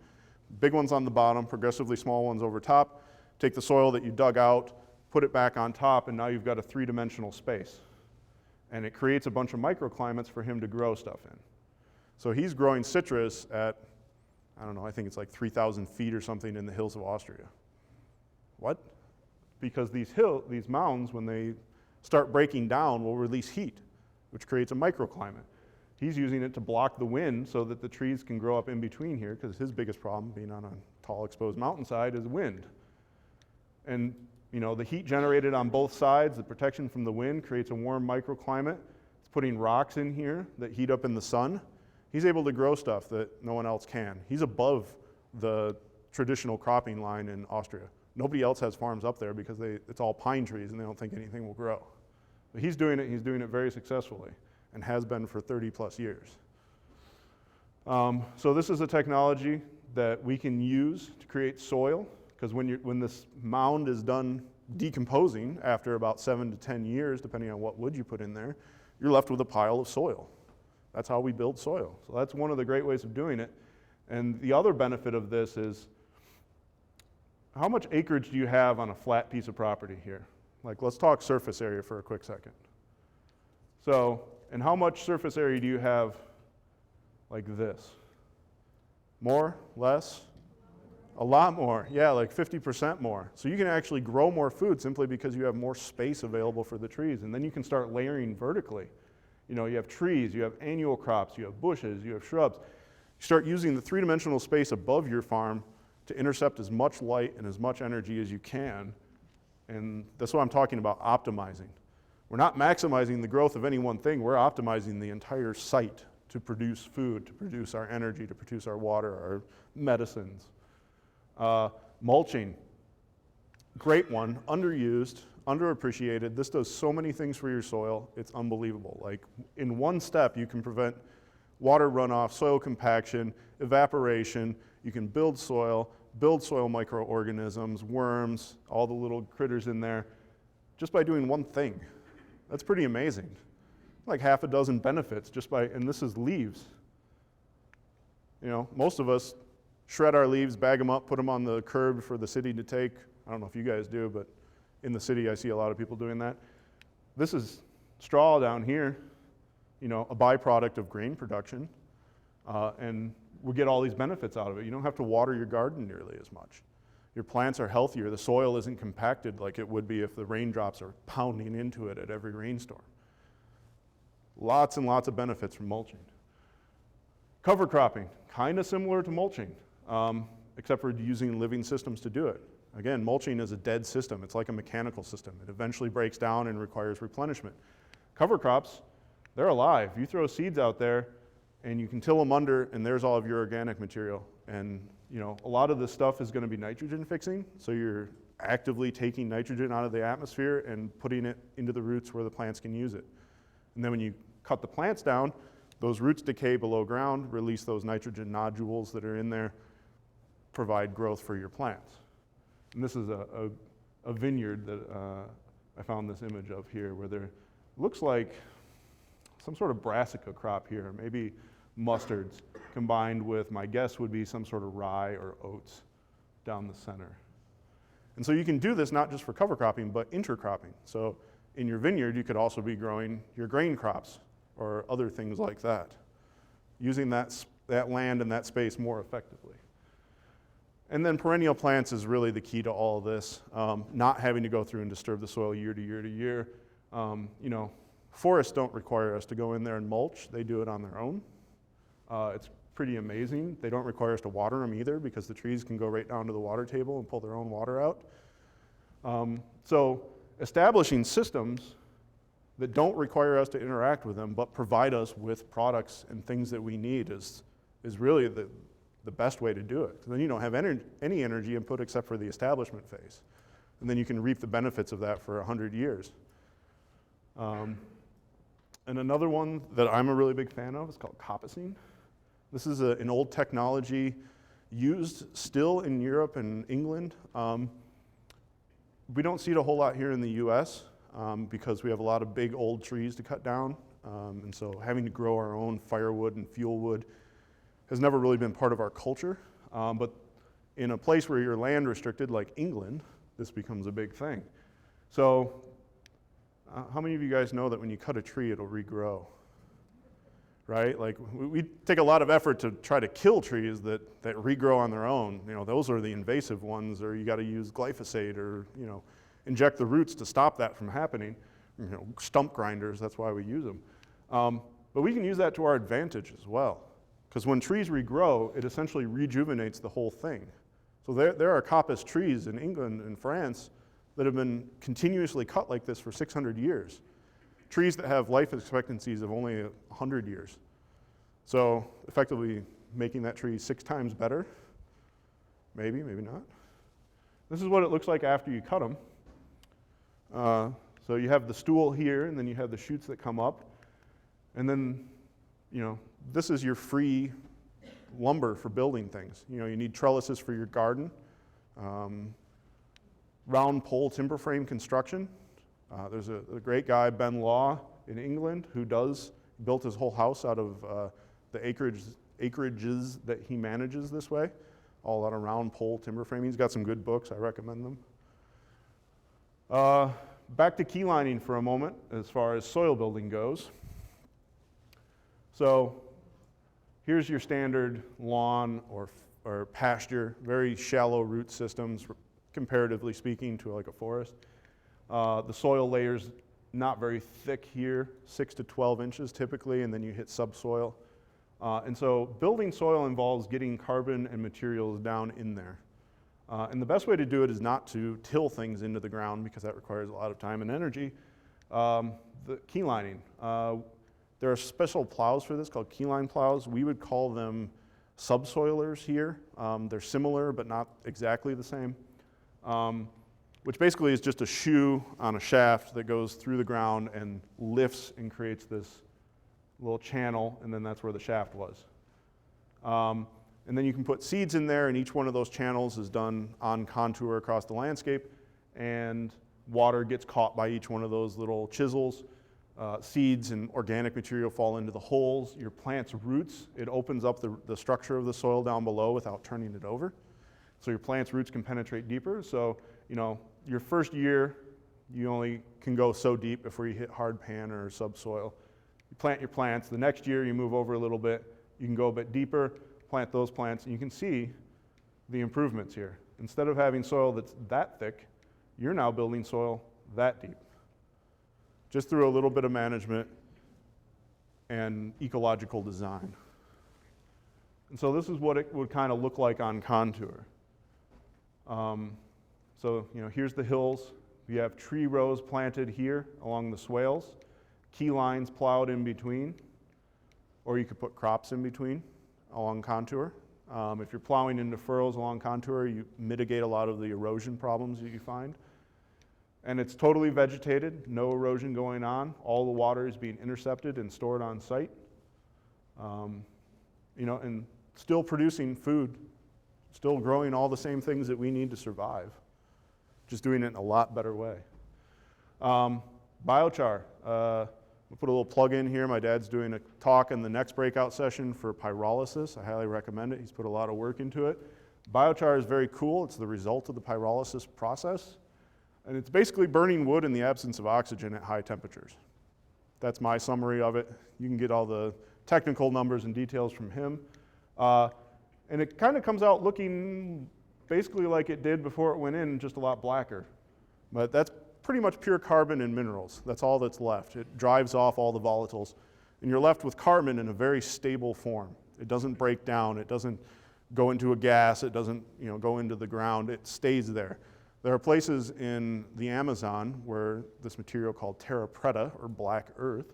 big ones on the bottom, progressively small ones over top, take the soil that you dug out, put it back on top, and now you've got a 3-dimensional space. And it creates a bunch of microclimates for him to grow stuff in. So he's growing citrus at, I don't know, I think it's like 3,000 feet or something in the hills of Austria. What? Because these mounds, when they start breaking down, will release heat, which creates a microclimate. He's using it to block the wind so that the trees can grow up in between here, because his biggest problem, being on a tall exposed mountainside, is wind. And you know, the heat generated on both sides, the protection from the wind, creates a warm microclimate. It's putting rocks in here that heat up in the sun. He's able to grow stuff that no one else can. He's above the traditional cropping line in Austria. Nobody else has farms up there because it's all pine trees and they don't think anything will grow. But he's doing it very successfully and has been for 30 plus years. So this is a technology that we can use to create soil, because when this mound is done decomposing after about 7 to 10 years, depending on what wood you put in there, you're left with a pile of soil. That's how we build soil. So that's one of the great ways of doing it. And the other benefit of this is, how much acreage do you have on a flat piece of property here? Like, let's talk surface area for a quick second. So, and how much surface area do you have like this? More? Less? A lot more. Yeah, like 50% more. So you can actually grow more food simply because you have more space available for the trees. And then you can start layering vertically. You know, you have trees, you have annual crops, you have bushes, you have shrubs. You start using the three-dimensional space above your farm to intercept as much light and as much energy as you can. And that's what I'm talking about, optimizing. We're not maximizing the growth of any one thing, we're optimizing the entire site to produce food, to produce our energy, to produce our water, our medicines. Mulching, great one, underused, underappreciated. This does so many things for your soil, it's unbelievable. Like, in one step, you can prevent water runoff, soil compaction, evaporation. You can build soil microorganisms, worms, all the little critters in there, just by doing one thing. That's pretty amazing. Like half a dozen benefits just by, and this is leaves. You know, most of us shred our leaves, bag them up, put them on the curb for the city to take. I don't know if you guys do, but in the city I see a lot of people doing that. This is straw down here, you know, a byproduct of grain production, and we get all these benefits out of it. You don't have to water your garden nearly as much. Your plants are healthier. The soil isn't compacted like it would be if the raindrops are pounding into it at every rainstorm. Lots and lots of benefits from mulching. Cover cropping, kind of similar to mulching, except for using living systems to do it. Again, mulching is a dead system. It's like a mechanical system. It eventually breaks down and requires replenishment. Cover crops, they're alive. You throw seeds out there and you can till them under, and there's all of your organic material. And you know, a lot of this stuff is going to be nitrogen fixing, so you're actively taking nitrogen out of the atmosphere and putting it into the roots where the plants can use it. And then when you cut the plants down, those roots decay below ground, release those nitrogen nodules that are in there, provide growth for your plants. And this is a vineyard that I found this image of here, where there looks like some sort of brassica crop here, maybe mustards, combined with, my guess would be some sort of rye or oats down the center. And so you can do this not just for cover cropping, but intercropping. So in your vineyard, you could also be growing your grain crops or other things like that, using that land and that space more effectively. And then perennial plants is really the key to all of this, not having to go through and disturb the soil year to year to year. You know, forests don't require us to go in there and mulch. They do it on their own. It's pretty amazing. They don't require us to water them either, because the trees can go right down to the water table and pull their own water out. So establishing systems that don't require us to interact with them but provide us with products and things that we need is really the best way to do it. Then you don't have any energy input except for the establishment phase. And then you can reap the benefits of that for 100 years. And another one that I'm a really big fan of is called Coppicing. This is an old technology used still in Europe and England. We don't see it a whole lot here in the US because we have a lot of big old trees to cut down. And so having to grow our own firewood and fuel wood has never really been part of our culture. But in a place where you're land restricted like England, this becomes a big thing. So how many of you guys know that when you cut a tree, it'll regrow? Right? Like, we take a lot of effort to try to kill trees that regrow on their own. You know, those are the invasive ones, or you got to use glyphosate, or, you know, inject the roots to stop that from happening. You know, stump grinders, that's why we use them. But we can use that to our advantage as well. Because when trees regrow, it essentially rejuvenates the whole thing. So there are coppice trees in England and France that have been continuously cut like this for 600 years. Trees that have life expectancies of only 100 years. So effectively making that tree 6 times better, maybe not. This is what it looks like after you cut them. So you have the stool here, and then you have the shoots that come up. And then, this is your free lumber for building things. You need trellises for your garden. Round pole timber frame construction. There's a great guy, Ben Law, in England, who built his whole house out of the acreages that he manages this way, all out of round pole timber frame. He's got some good books, I recommend them. Back to key lining for a moment as far as soil building goes. So here's your standard lawn or pasture, very shallow root systems, comparatively speaking to like a forest. The soil layer's not very thick here, 6 to 12 inches typically, and then you hit subsoil. And so building soil involves getting carbon and materials down in there. And the best way to do it is not to till things into the ground because that requires a lot of time and energy. The key lining. There are special plows for this called keyline plows. We would call them subsoilers here. They're similar but not exactly the same. Which basically is just a shoe on a shaft that goes through the ground and lifts and creates this little channel, and then that's where the shaft was. And then you can put seeds in there, and each one of those channels is done on contour across the landscape, and water gets caught by each one of those little chisels. Seeds and organic material fall into the holes. Your plant's roots, it opens up the structure of the soil down below without turning it over. So your plant's roots can penetrate deeper. So, your first year, you only can go so deep before you hit hard pan or subsoil. You plant your plants. The next year, you move over a little bit. You can go a bit deeper, plant those plants, and you can see the improvements here. Instead of having soil that's that thick, you're now building soil that deep. Just through a little bit of management and ecological design. And so this is what it would kind of look like on contour. So, here's the hills. You have tree rows planted here along the swales, key lines plowed in between, or you could put crops in between along contour. If you're plowing into furrows along contour, you mitigate a lot of the erosion problems that you find. And it's totally vegetated, no erosion going on. All the water is being intercepted and stored on site. And still producing food, still growing all the same things that we need to survive. Just doing it in a lot better way. Biochar. We'll put a little plug in here. My dad's doing a talk in the next breakout session for pyrolysis. I highly recommend it. He's put a lot of work into it. Biochar is very cool. It's the result of the pyrolysis process. And it's basically burning wood in the absence of oxygen at high temperatures. That's my summary of it. You can get all the technical numbers and details from him. And it kind of comes out looking basically like it did before it went in, just a lot blacker. But that's pretty much pure carbon and minerals. That's all that's left. It drives off all the volatiles. And you're left with carbon in a very stable form. It doesn't break down. It doesn't go into a gas. It doesn't go into the ground. It stays there. There are places in the Amazon where this material called terra preta, or black earth,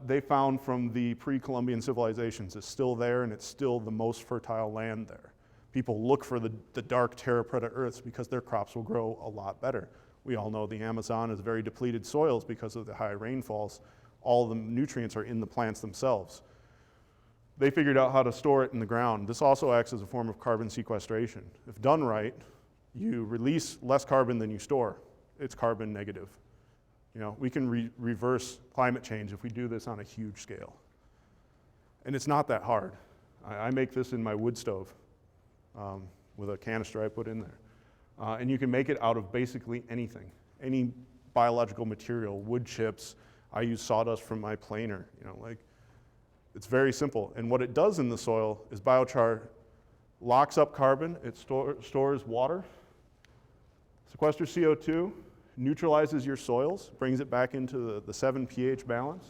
they found from the pre-Columbian civilizations is still there, and it's still the most fertile land there. People look for the dark terra preta earths because their crops will grow a lot better. We all know the Amazon is very depleted soils because of the high rainfalls. All the nutrients are in the plants themselves. They figured out how to store it in the ground. This also acts as a form of carbon sequestration. If done right, you release less carbon than you store. It's carbon negative. We can reverse climate change if we do this on a huge scale. And it's not that hard. I make this in my wood stove with a canister I put in there. And you can make it out of basically anything, any biological material, wood chips. I use sawdust from my planer. It's very simple. And what it does in the soil is biochar locks up carbon, it stores water, sequesters CO2, neutralizes your soils, brings it back into the 7 pH balance.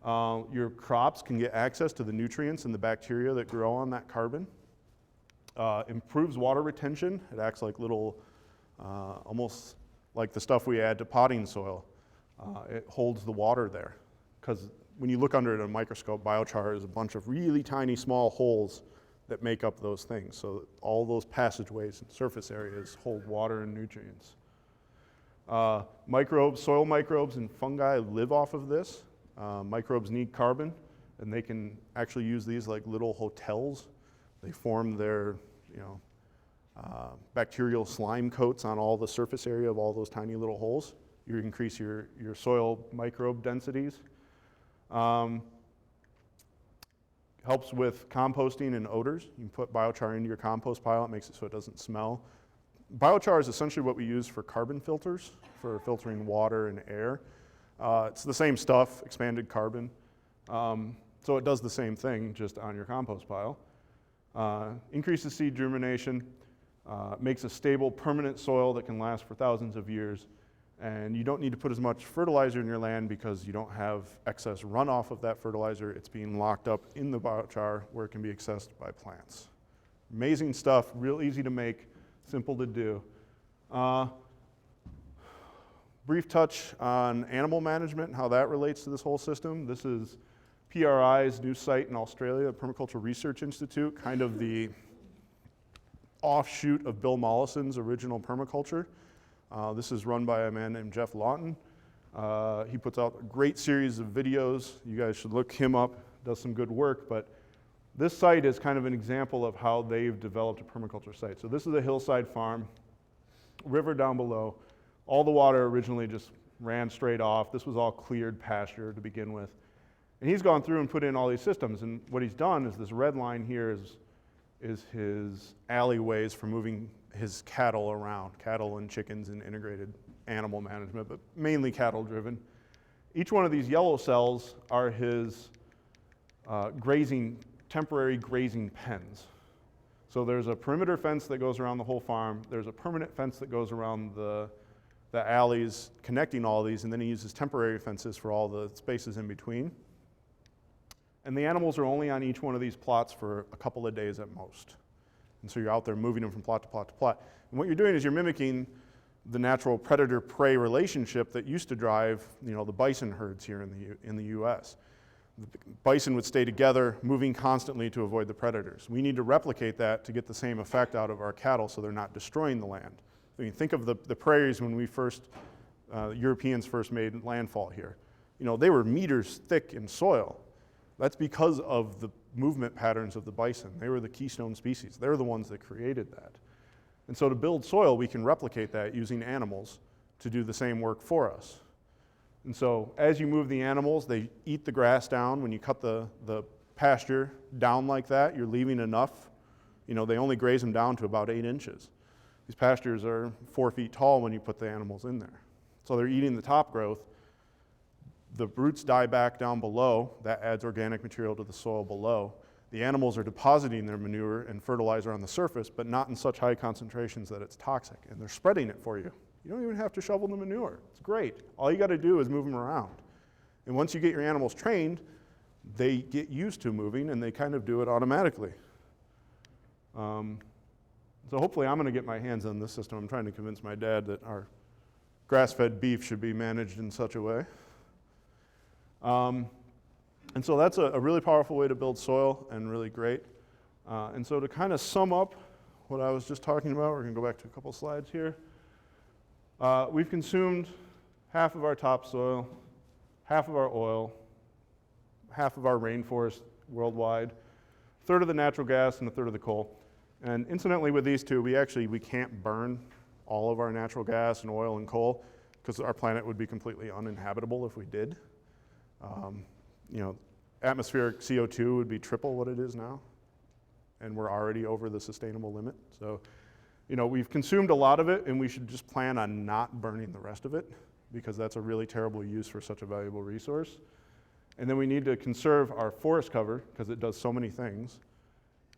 Your crops can get access to the nutrients and the bacteria that grow on that carbon. Improves water retention. It acts like little, almost like the stuff we add to potting soil. It holds the water there. Because when you look under it in a microscope, biochar is a bunch of really tiny small holes that make up those things. So all those passageways and surface areas hold water and nutrients. Microbes, soil microbes and fungi live off of this. Microbes need carbon, and they can actually use these like little hotels. They form their, bacterial slime coats on all the surface area of all those tiny little holes. You increase your soil microbe densities. Helps with composting and odors. You can put biochar into your compost pile. It makes it so it doesn't smell. Biochar is essentially what we use for carbon filters, for filtering water and air. It's the same stuff, expanded carbon. So it does the same thing, just on your compost pile. Increases seed germination, makes a stable, permanent soil that can last for thousands of years. And you don't need to put as much fertilizer in your land because you don't have excess runoff of that fertilizer. It's being locked up in the biochar where it can be accessed by plants. Amazing stuff, real easy to make, simple to do. Brief touch on animal management and how that relates to this whole system. This is PRI's new site in Australia, Permaculture Research Institute, kind of the offshoot of Bill Mollison's original permaculture. This is run by a man named Jeff Lawton. He puts out a great series of videos. You guys should look him up, does some good work, but this site is kind of an example of how they've developed a permaculture site. So this is a hillside farm, river down below. All the water originally just ran straight off. This was all cleared pasture to begin with. And he's gone through and put in all these systems, and what he's done is this red line here is his alleyways for moving his cattle around, cattle and chickens and integrated animal management, but mainly cattle driven. Each one of these yellow cells are his temporary grazing pens. So there's a perimeter fence that goes around the whole farm, there's a permanent fence that goes around the alleys connecting all these, and then he uses temporary fences for all the spaces in between. And the animals are only on each one of these plots for a couple of days at most. And so you're out there moving them from plot to plot to plot. And what you're doing is you're mimicking the natural predator-prey relationship that used to drive, the bison herds here in the U.S. The bison would stay together, moving constantly to avoid the predators. We need to replicate that to get the same effect out of our cattle so they're not destroying the land. I mean, think of the prairies when Europeans first made landfall here. They were meters thick in soil. That's because of the movement patterns of the bison. They were the keystone species. They're the ones that created that. And so to build soil, we can replicate that using animals to do the same work for us. And so as you move the animals, they eat the grass down. When you cut the pasture down like that, you're leaving enough. They only graze them down to about 8 inches. These pastures are 4 feet tall when you put the animals in there. So they're eating the top growth. The roots die back down below. That adds organic material to the soil below. The animals are depositing their manure and fertilizer on the surface, but not in such high concentrations that it's toxic. And they're spreading it for you. You don't even have to shovel the manure. It's great. All you got to do is move them around. And once you get your animals trained, they get used to moving and they kind of do it automatically. So hopefully I'm going to get my hands on this system. I'm trying to convince my dad that our grass-fed beef should be managed in such a way. And so that's a really powerful way to build soil and really great. And so to kind of sum up what I was just talking about, we're going to go back to a couple slides here. We've consumed half of our topsoil, half of our oil, half of our rainforest worldwide, a third of the natural gas, and a third of the coal. And incidentally with these two, we can't burn all of our natural gas and oil and coal because our planet would be completely uninhabitable if we did. Atmospheric CO2 would be triple what it is now, and we're already over the sustainable limit. So, we've consumed a lot of it, and we should just plan on not burning the rest of it, because that's a really terrible use for such a valuable resource. And then we need to conserve our forest cover, because it does so many things,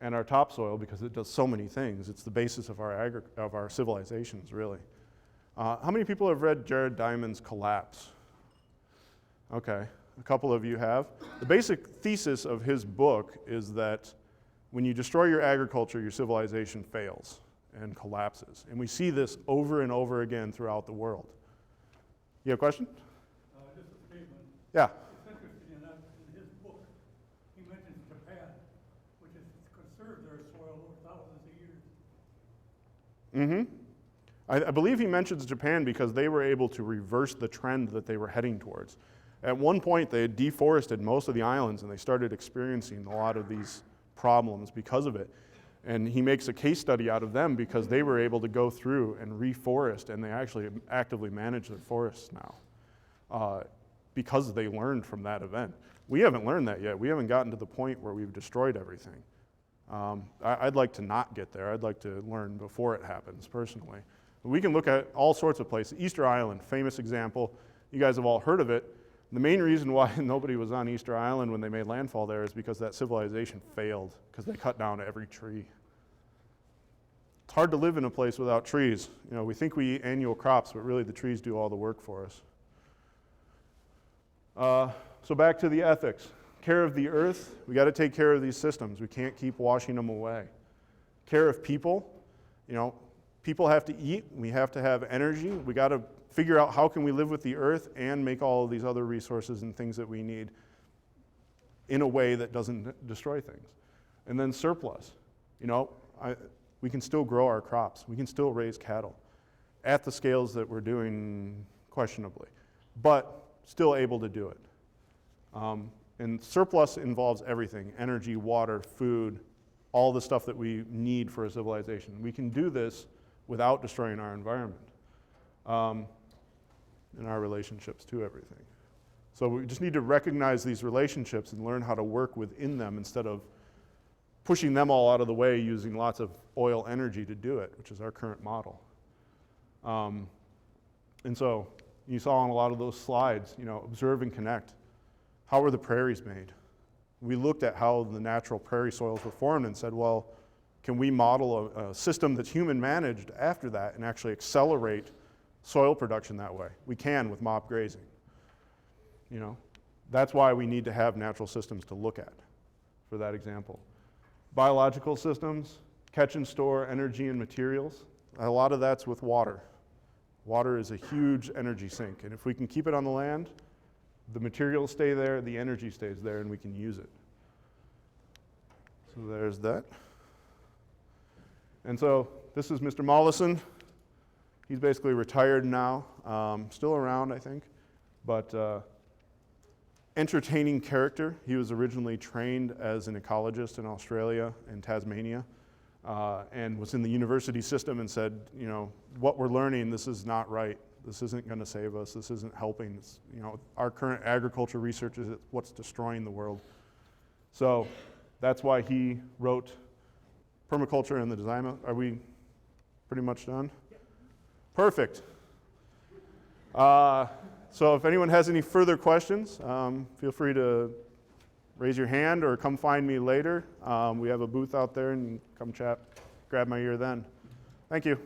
and our topsoil, because it does so many things. It's the basis of our civilizations, really. How many people have read Jared Diamond's Collapse? Okay. A couple of you have. The basic thesis of his book is that when you destroy your agriculture, your civilization fails and collapses. And we see this over and over again throughout the world. You have a question? Just a statement. Yeah. It's interesting enough, in his book, he mentions Japan, which has conserved their I believe he mentions Japan because they were able to reverse the trend that they were heading towards. At one point, they had deforested most of the islands, and they started experiencing a lot of these problems because of it. And he makes a case study out of them because they were able to go through and reforest, and they actually actively manage their forests now because they learned from that event. We haven't learned that yet. We haven't gotten to the point where we've destroyed everything. I'd like to not get there. I'd like to learn before it happens, personally. We can look at all sorts of places. Easter Island, famous example. You guys have all heard of it. The main reason why nobody was on Easter Island when they made landfall there is because that civilization failed, because they cut down every tree. It's hard to live in a place without trees. You know, we think we eat annual crops, but really the trees do all the work for us. So back to the ethics. Care of the earth, we got to take care of these systems. We can't keep washing them away. Care of people, you know, people have to eat, we have to have energy. We got to figure out how can we live with the earth and make all of these other resources and things that we need in a way that doesn't destroy things. And then surplus, you know, we can still grow our crops. We can still raise cattle at the scales that we're doing questionably, but still able to do it. And surplus involves everything: energy, water, food, all the stuff that we need for a civilization. We can do this without destroying our environment and our relationships to everything. So we just need to recognize these relationships and learn how to work within them instead of pushing them all out of the way using lots of oil energy to do it, which is our current model. And so you saw on a lot of those slides, you know, observe and connect. How were the prairies made? We looked at how the natural prairie soils were formed and said, well, can we model a system that's human managed after that and actually accelerate soil production that way? We can with mop grazing. You know, that's why we need to have natural systems to look at for that example. Biological systems, catch and store energy and materials. A lot of that's with water. Water is a huge energy sink, and if we can keep it on the land, the materials stay there, the energy stays there, and we can use it. So there's that. And so this is Mr. Mollison. He's basically retired now, still around, I think, but entertaining character. He was originally trained as an ecologist in Australia and Tasmania, and was in the university system and said, you know, what we're learning, this is not right. This isn't going to save us. This isn't helping. It's, you know, our current agriculture research is what's destroying the world. So that's why he wrote Permaculture and the Design. Are we pretty much done? Yep. Perfect. So if anyone has any further questions, feel free to raise your hand or come find me later. We have a booth out there, and come chat, grab my ear then. Thank you.